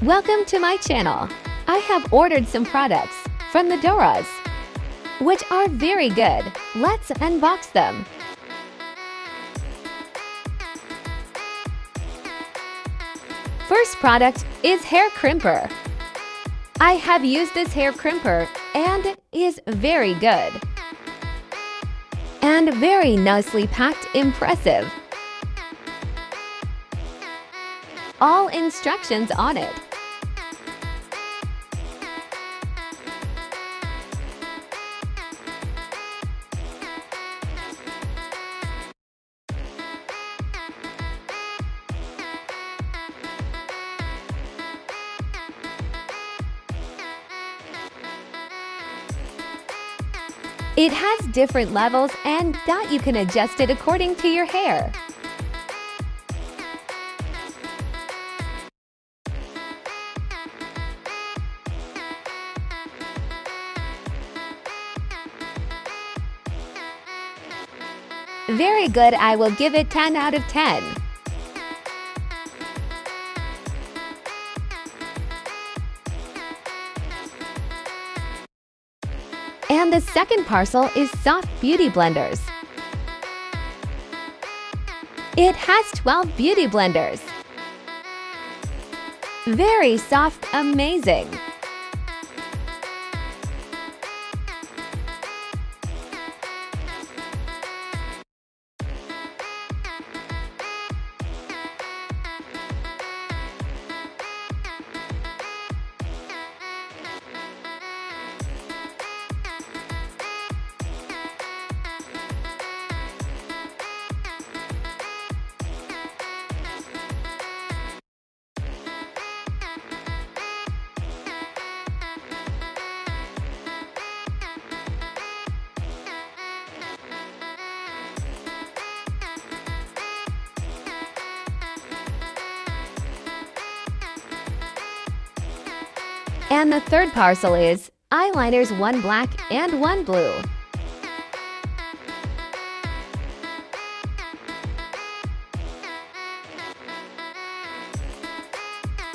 Welcome to my channel. I have ordered some products from the Daraz, which are very good. Let's unbox them. First product is hair crimper. I have used this hair crimper and it is very good and very nicely packed, impressive. All instructions on it. It has different levels and that you can adjust it according to your hair. Very good, I will give it 10 out of 10. And the second parcel is soft beauty blenders. It has 12 beauty blenders. Very soft, amazing. And the third parcel is eyeliners, one black and one blue.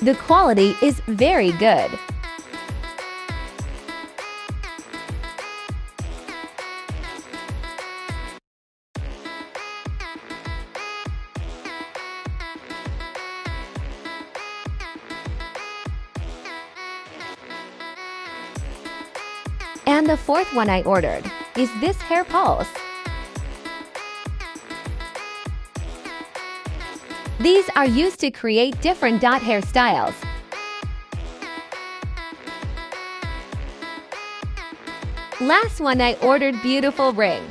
The quality is very good. And the fourth one I ordered is this hair pulse. These are used to create different dot hairstyles. Last one I ordered beautiful ring.